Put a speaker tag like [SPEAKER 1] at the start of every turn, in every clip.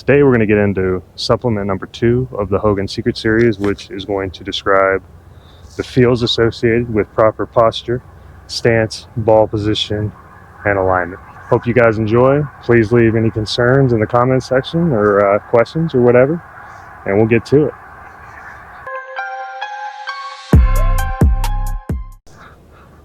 [SPEAKER 1] Today we're going to get into supplement number 2 of the Hogan Secret Series, which is going to describe the feels associated with proper posture, stance, ball position, and alignment. Hope you guys enjoy. Please leave any concerns in the comments section or questions or whatever, and we'll get to it.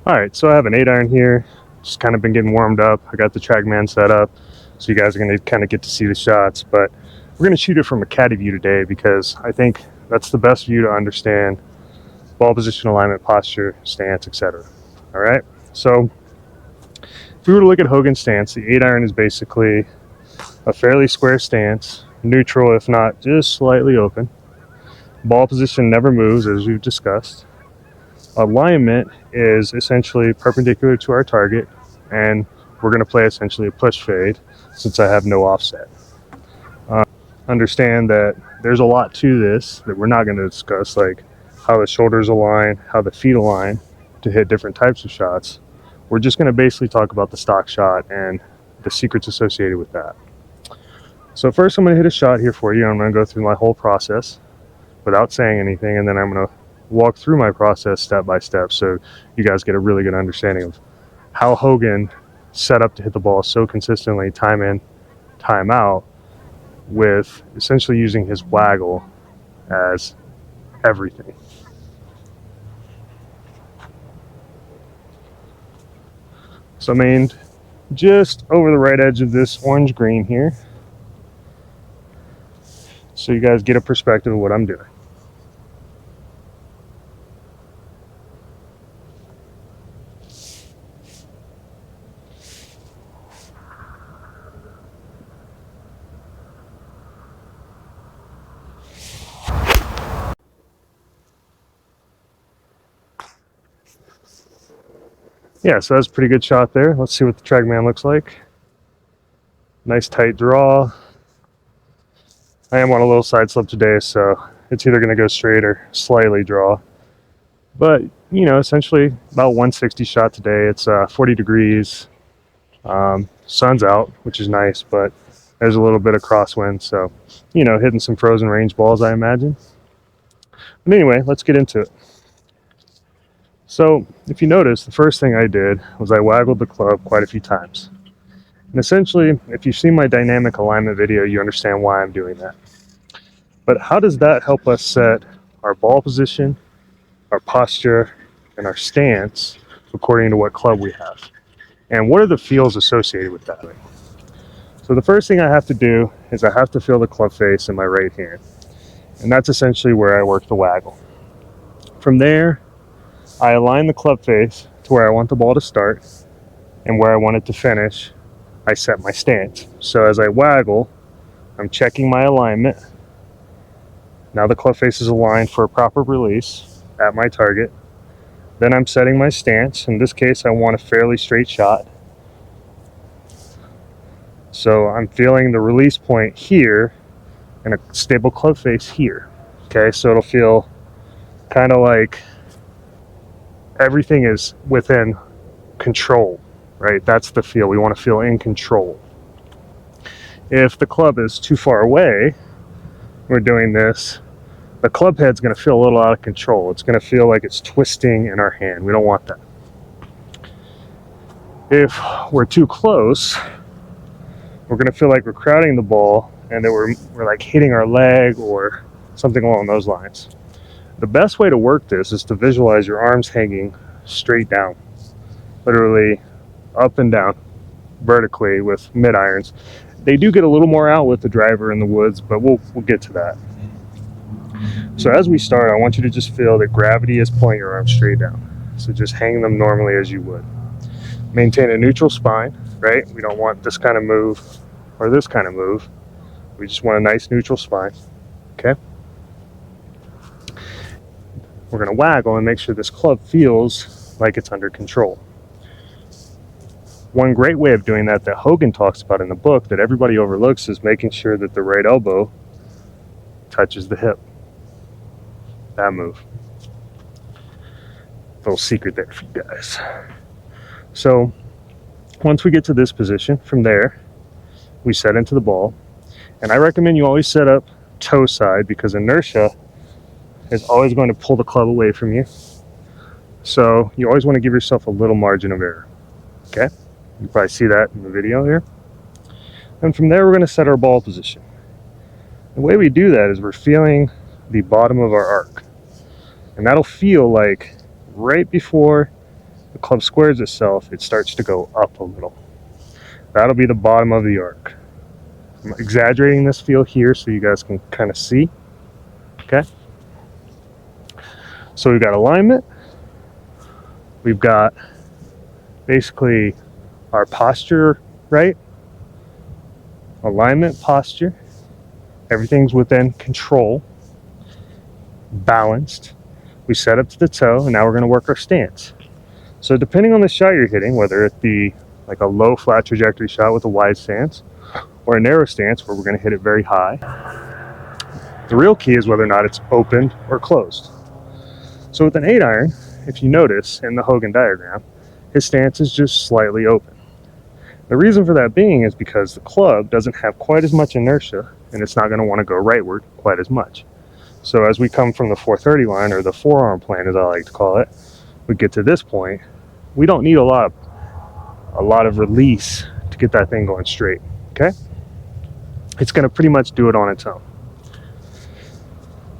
[SPEAKER 1] Alright, so I have an 8-iron here. Just kind of been getting warmed up. I got the TrackMan set up, so you guys are going to kind of get to see the shots, but we're going to shoot it from a caddy view today because I think that's the best view to understand ball position, alignment, posture, stance, etc. Alright, so if we were to look at Hogan's stance, the 8-iron is basically a fairly square stance, neutral if not just slightly open. Ball position never moves, as we've discussed. Alignment is essentially perpendicular to our target, and we're going to play essentially a push fade since I have no offset. Understand that there's a lot to this that we're not going to discuss, like how the shoulders align, how the feet align to hit different types of shots. We're just going to basically talk about the stock shot and the secrets associated with that. So first I'm going to hit a shot here for you. I'm going to go through my whole process without saying anything, and then I'm going to walk through my process step by step so you guys get a really good understanding of how Hogan set up to hit the ball so consistently, time in, time out, with essentially using his waggle as everything. So I'm aimed just over the right edge of this orange green here, so you guys get a perspective of what I'm doing. Yeah, so that's a pretty good shot there. Let's see what the TrackMan looks like. Nice tight draw. I am on a little side slope today, so it's either going to go straight or slightly draw. But, you know, essentially about 160 shot today. It's 40 degrees. Sun's out, which is nice, but there's a little bit of crosswind, so, you know, hitting some frozen range balls, I imagine. But anyway, let's get into it. So, if you notice, the first thing I did was I waggled the club quite a few times. And essentially, if you've seen my dynamic alignment video, you understand why I'm doing that. But how does that help us set our ball position, our posture, and our stance according to what club we have? And what are the feels associated with that? So the first thing I have to do is I have to feel the club face in my right hand. And that's essentially where I work the waggle. From there, I align the club face to where I want the ball to start, and where I want it to finish, I set my stance. So as I waggle, I'm checking my alignment. Now the club face is aligned for a proper release at my target. Then I'm setting my stance. In this case, I want a fairly straight shot. So I'm feeling the release point here and a stable club face here. Okay, so it'll feel kind of like everything is within control, right? That's the feel. We want to feel in control. If the club is too far away, we're doing this, the club head's going to feel a little out of control. It's going to feel like it's twisting in our hand. We don't want that. If we're too close, we're going to feel like we're crowding the ball and that we're like hitting our leg or something along those lines. The best way to work this is to visualize your arms hanging straight down, literally up and down vertically with mid irons. They do get a little more out with the driver in the woods, but we'll get to that. So as we start, I want you to just feel that gravity is pulling your arms straight down. So just hang them normally as you would. Maintain a neutral spine, right? We don't want this kind of move or this kind of move. We just want a nice neutral spine, okay? We're going to waggle and make sure this club feels like it's under control. One great way of doing that Hogan talks about in the book that everybody overlooks is making sure that the right elbow touches the hip. That move. Little secret there for you guys. So once we get to this position, from there we set into the ball. And I recommend you always set up toe side because inertia is always going to pull the club away from you. So you always want to give yourself a little margin of error. Okay, you probably see that in the video here. And from there, we're going to set our ball position. The way we do that is we're feeling the bottom of our arc. And that'll feel like right before the club squares itself, it starts to go up a little. That'll be the bottom of the arc. I'm exaggerating this feel here so you guys can kind of see. Okay. So we've got alignment. We've got basically our posture, right? Alignment, posture. Everything's within control. Balanced. We set up to the toe, and now we're going to work our stance. So depending on the shot you're hitting, whether it be like a low flat trajectory shot with a wide stance or a narrow stance where we're going to hit it very high, the real key is whether or not it's open or closed. So with an 8-iron, if you notice in the Hogan diagram, his stance is just slightly open. The reason for that being is because the club doesn't have quite as much inertia, and it's not going to want to go rightward quite as much. So as we come from the 430 line, or the forearm plane as I like to call it, we get to this point, we don't need a lot of release to get that thing going straight. Okay, it's going to pretty much do it on its own.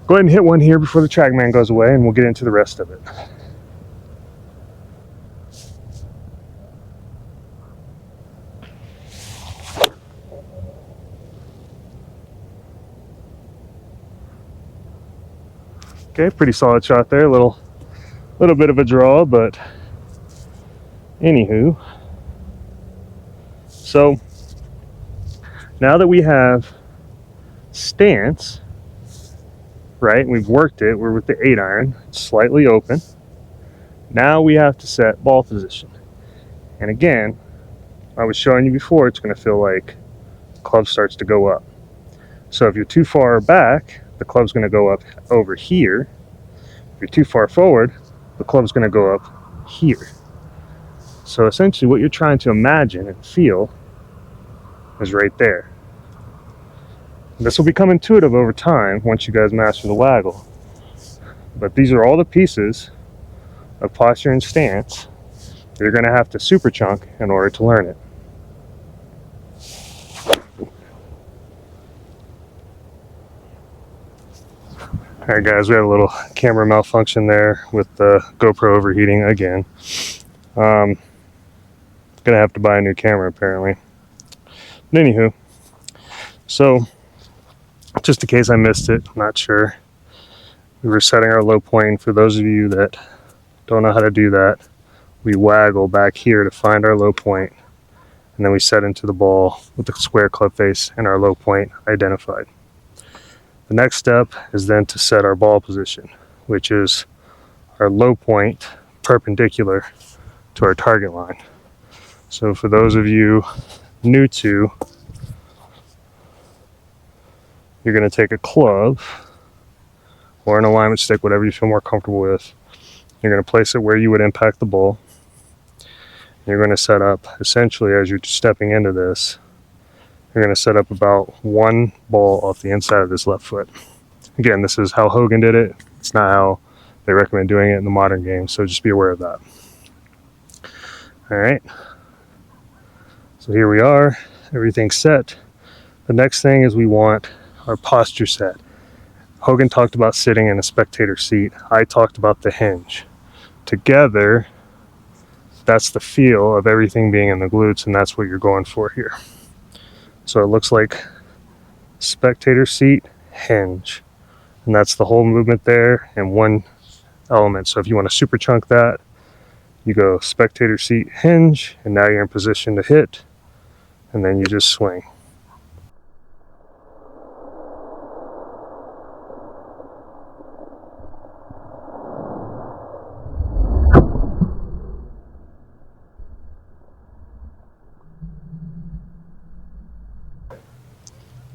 [SPEAKER 1] Go ahead and hit one here before the TrackMan goes away, and we'll get into the rest of it. Okay, pretty solid shot there. Little bit of a draw, but anywho. So now that we have stance, right, we've worked it, we're with the 8-iron, slightly open. Now we have to set ball position. And again, I was showing you before, it's going to feel like the club starts to go up. So if you're too far back, the club's going to go up over here. If you're too far forward, the club's going to go up here. So essentially what you're trying to imagine and feel is right there. This will become intuitive over time once you guys master the waggle. But these are all the pieces of posture and stance that you're going to have to super chunk in order to learn it. Alright guys, we have a little camera malfunction there with the GoPro overheating again. Gonna have to buy a new camera apparently. But anywho, so just in case I missed it, I'm not sure. We were setting our low point. For those of you that don't know how to do that, we waggle back here to find our low point, and then we set into the ball with the square club face and our low point identified. The next step is then to set our ball position, which is our low point perpendicular to our target line. So for those of you new to, you're going to take a club or an alignment stick, whatever you feel more comfortable with. You're going to place it where you would impact the ball. You're going to set up, essentially as you're stepping into this, you're going to set up about one ball off the inside of this left foot. Again, this is how Hogan did it. It's not how they recommend doing it in the modern game, so just be aware of that. All right. So here we are. Everything's set. The next thing is we want our posture set. Hogan talked about sitting in a spectator seat. I talked about the hinge. Together, that's the feel of everything being in the glutes, and that's what you're going for here. So it looks like spectator seat, hinge. And that's the whole movement there in one element. So if you want to super chunk that, you go spectator seat, hinge, and now you're in position to hit, and then you just swing.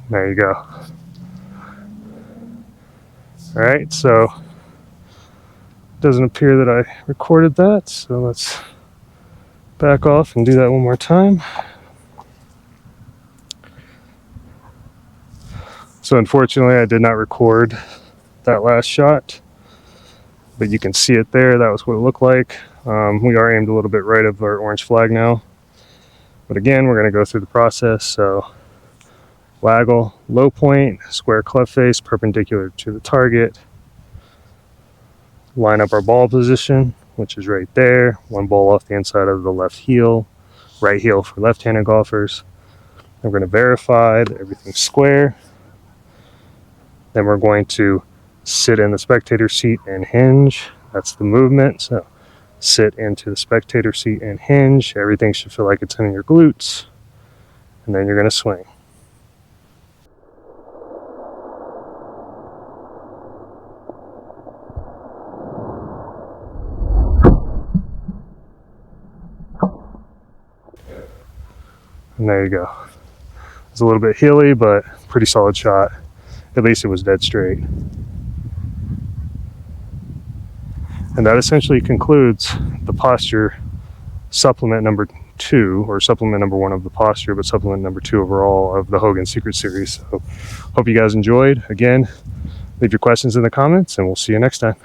[SPEAKER 1] There you go. All right, so it doesn't appear that I recorded that, so let's back off and do that one more time. So unfortunately, I did not record that last shot, but you can see it there. That was what it looked like. We are aimed a little bit right of our orange flag now. But again, we're going to go through the process. So waggle, low point, square club face, perpendicular to the target. Line up our ball position, which is right there. One ball off the inside of the left heel, right heel for left-handed golfers. We're going to verify that everything's square. Then we're going to sit in the spectator seat and hinge. That's the movement. So sit into the spectator seat and hinge. Everything should feel like it's in your glutes. And then you're going to swing. And there you go. It's a little bit hilly, but pretty solid shot. At least it was dead straight. And that essentially concludes the posture supplement number 2, or supplement number 1 of the posture, but supplement number 2 overall of the Hogan Secret Series. So hope you guys enjoyed. Again, leave your questions in the comments, and we'll see you next time.